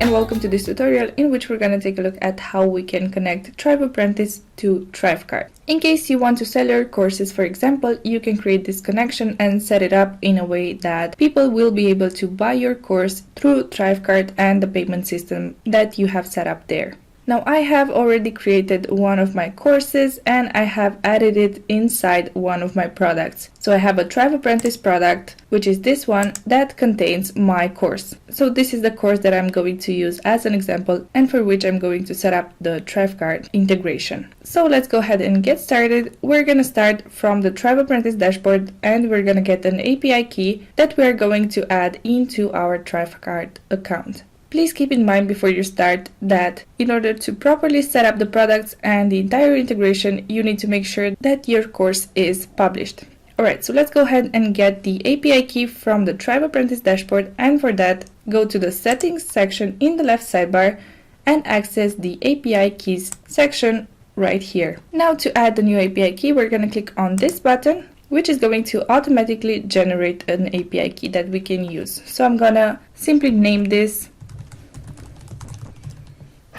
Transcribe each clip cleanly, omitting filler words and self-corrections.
and welcome to this tutorial in which we're going to take a look at how we can connect Thrive Apprentice to ThriveCart. In case you want to sell your courses, for example, you can create this connection and set it up in a way that people will be able to buy your course through ThriveCart and the payment system that you have set up there. Now I have already created one of my courses and I have added it inside one of my products. So I have a Thrive Apprentice product, which is this one that contains my course. So this is the course that I'm going to use as an example and for which I'm going to set up the ThriveCart integration. So let's go ahead and get started. We're going to start from the Thrive Apprentice dashboard and we're going to get an API key that we're going to add into our ThriveCart account. Please keep in mind before you start that in order to properly set up the products and the entire integration, you need to make sure that your course is published. Alright, so let's go ahead and get the API key from the Thrive Apprentice dashboard, and for that, go to the settings section in the left sidebar and access the API keys section right here. Now to add the new API key, we're going to click on this button, which is going to automatically generate an API key that we can use. So I'm going to simply name this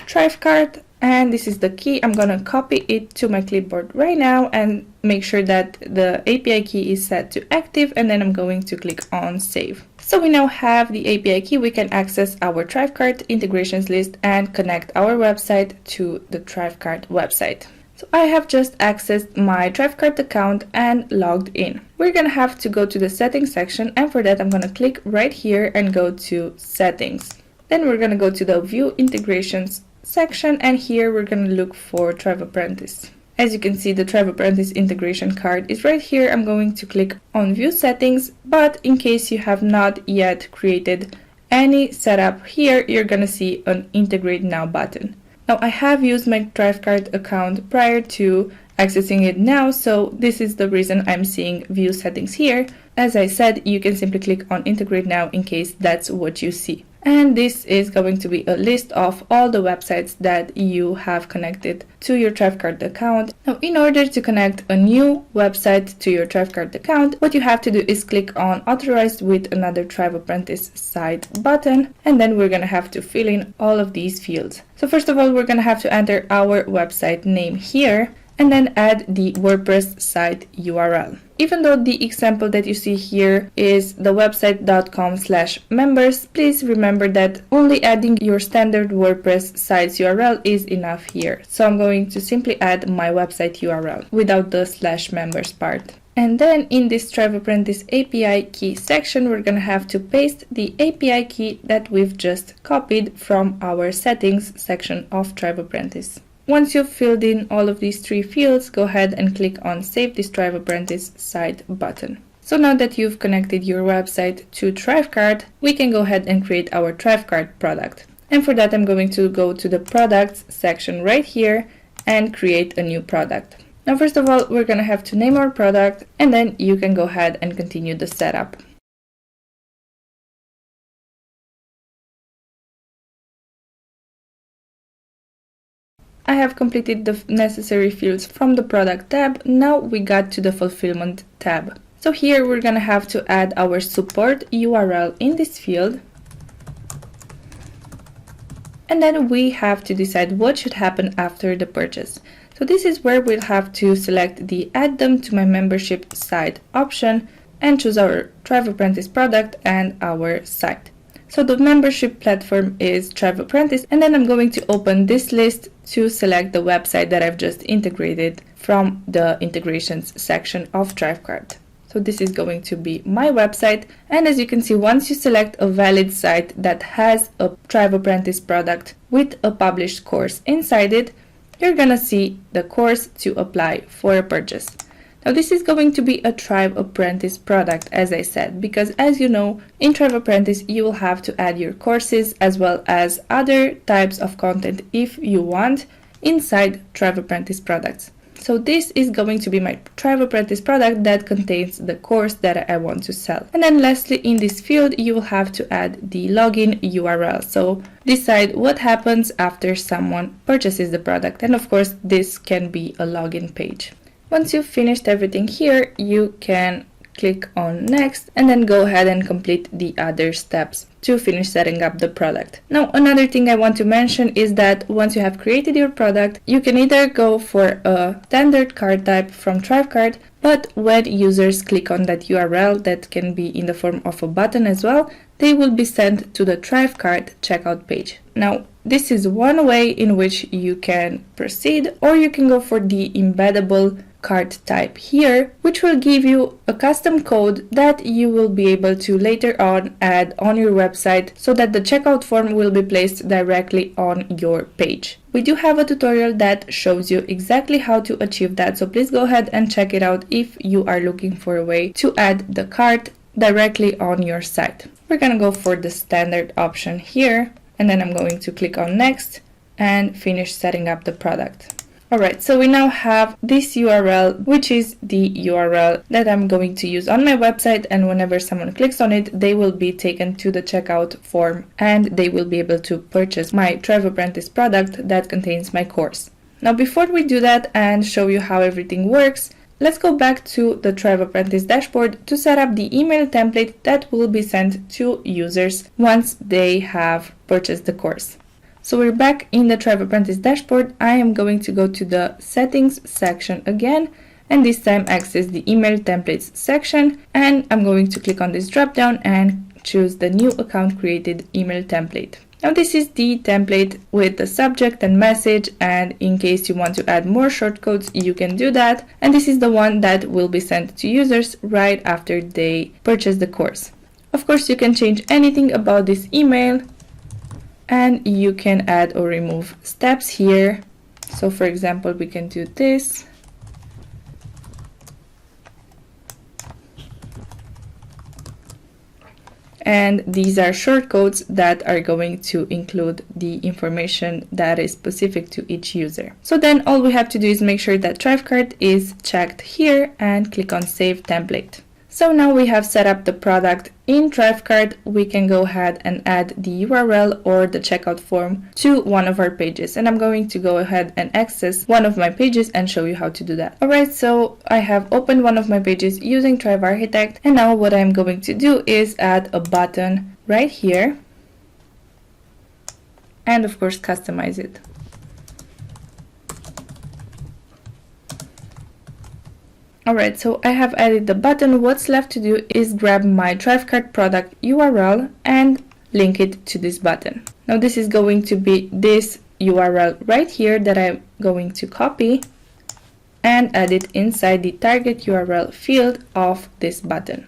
ThriveCart, and this is the key. I'm gonna copy it to my clipboard right now and make sure that the API key is set to active, and then I'm going to click on save. So we now have the API key. We can access our ThriveCart integrations list and connect our website to the ThriveCart website. So I have just accessed my ThriveCart account and logged in. We're gonna have to go to the settings section, and for that I'm gonna click right here and go to settings. Then we're gonna go to the view integrations section, and here we're going to look for Thrive Apprentice. As you can see, the Thrive Apprentice integration card is right here. I'm going to click on view settings, but in case you have not yet created any setup here, you're going to see an integrate now button. Now I have used my ThriveCart account prior to accessing it now, so this is the reason I'm seeing view settings here. As I said, you can simply click on integrate now in case that's what you see. And this is going to be a list of all the websites that you have connected to your ThriveCart account. Now, in order to connect a new website to your ThriveCart account, what you have to do is click on Authorized with another Thrive Apprentice site button, and then we're going to have to fill in all of these fields. So first of all, we're going to have to enter our website name here, and then add the WordPress site URL. Even though the example that you see here is the website.com/members, please remember that only adding your standard WordPress site's URL is enough here. So I'm going to simply add my website URL without the /members part. And then in this Thrive Apprentice API key section, we're going to have to paste the API key that we've just copied from our settings section of Thrive Apprentice. Once you've filled in all of these three fields, go ahead and click on Save this Thrive Apprentice site button. So now that you've connected your website to ThriveCart, we can go ahead and create our ThriveCart product. And for that, I'm going to go to the Products section right here and create a new product. Now, first of all, we're going to have to name our product, and then you can go ahead and continue the setup. I have completed the necessary fields from the product tab. Now we got to the fulfillment tab. So here we're going to have to add our support URL in this field. And then we have to decide what should happen after the purchase. So this is where we'll have to select the add them to my membership site option and choose our Thrive Apprentice product and our site. So the membership platform is Thrive Apprentice, and then I'm going to open this list to select the website that I've just integrated from the integrations section of ThriveCart. So this is going to be my website, and as you can see, once you select a valid site that has a Thrive Apprentice product with a published course inside it, you're gonna see the course to apply for a purchase. Now this is going to be a Thrive Apprentice product, as I said, because as you know, in Thrive Apprentice you will have to add your courses as well as other types of content if you want inside Thrive Apprentice products. So this is going to be my Thrive Apprentice product that contains the course that I want to sell. And then lastly, in this field, you will have to add the login URL. So decide what happens after someone purchases the product. And of course, this can be a login page. Once you've finished everything here, you can click on next, and then go ahead and complete the other steps to finish setting up the product. Now, another thing I want to mention is that once you have created your product, you can either go for a standard card type from ThriveCart, but when users click on that URL, that can be in the form of a button as well, they will be sent to the ThriveCart checkout page. Now, this is one way in which you can proceed, or you can go for the embeddable card type here, which will give you a custom code that you will be able to later on add on your website so that the checkout form will be placed directly on your page. We do have a tutorial that shows you exactly how to achieve that, so please go ahead and check it out if you are looking for a way to add the cart directly on your site. We're gonna go for the standard option here, and then I'm going to click on next and finish setting up the product. Alright, so we now have this URL, which is the URL that I'm going to use on my website, and whenever someone clicks on it, they will be taken to the checkout form and they will be able to purchase my Thrive Apprentice product that contains my course. Now, before we do that and show you how everything works, let's go back to the Thrive Apprentice dashboard to set up the email template that will be sent to users once they have purchased the course. So we're back in the Thrive Apprentice dashboard. I am going to go to the settings section again, and this time access the email templates section, and I'm going to click on this drop down and choose the new account created email template. Now this is the template with the subject and message, and in case you want to add more shortcodes, you can do that. And this is the one that will be sent to users right after they purchase the course. Of course, you can change anything about this email, and you can add or remove steps here. So for example, we can do this. And these are shortcodes that are going to include the information that is specific to each user. So then all we have to do is make sure that ThriveCart is checked here and click on Save Template. So now we have set up the product in ThriveCart. We can go ahead and add the URL or the checkout form to one of our pages. And I'm going to go ahead and access one of my pages and show you how to do that. Alright, so I have opened one of my pages using Thrive Architect. And now what I'm going to do is add a button right here. And of course, customize it. Alright, so I have added the button. What's left to do is grab my ThriveCart product URL and link it to this button. Now this is going to be this URL right here that I'm going to copy and add it inside the target URL field of this button.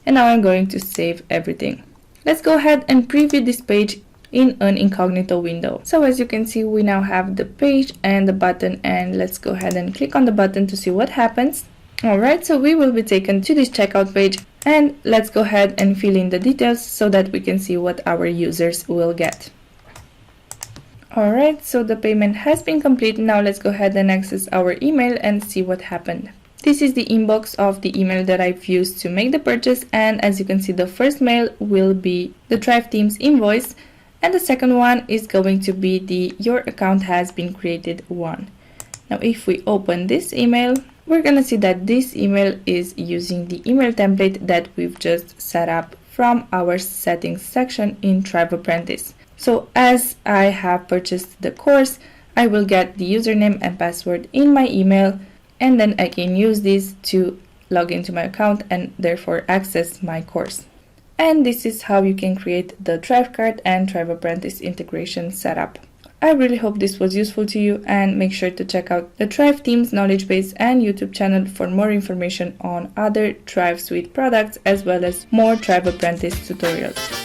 And now I'm going to save everything. Let's go ahead and preview this page in an incognito window. So as you can see, we now have the page and the button, and let's go ahead and click on the button to see what happens. Alright, so we will be taken to this checkout page, and let's go ahead and fill in the details so that we can see what our users will get. Alright, so the payment has been completed. Now let's go ahead and access our email and see what happened. This is the inbox of the email that I've used to make the purchase, and as you can see, the first mail will be the Thrive Teams invoice, and the second one is going to be the Your Account Has Been Created one. Now if we open this email, we're gonna see that this email is using the email template that we've just set up from our settings section in Thrive Apprentice. So as I have purchased the course, I will get the username and password in my email, and then I can use this to log into my account and therefore access my course. And this is how you can create the ThriveCart and Thrive Apprentice integration setup. I really hope this was useful to you, and make sure to check out the Thrive Teams knowledge base and YouTube channel for more information on other Thrive Suite products as well as more Thrive Apprentice tutorials.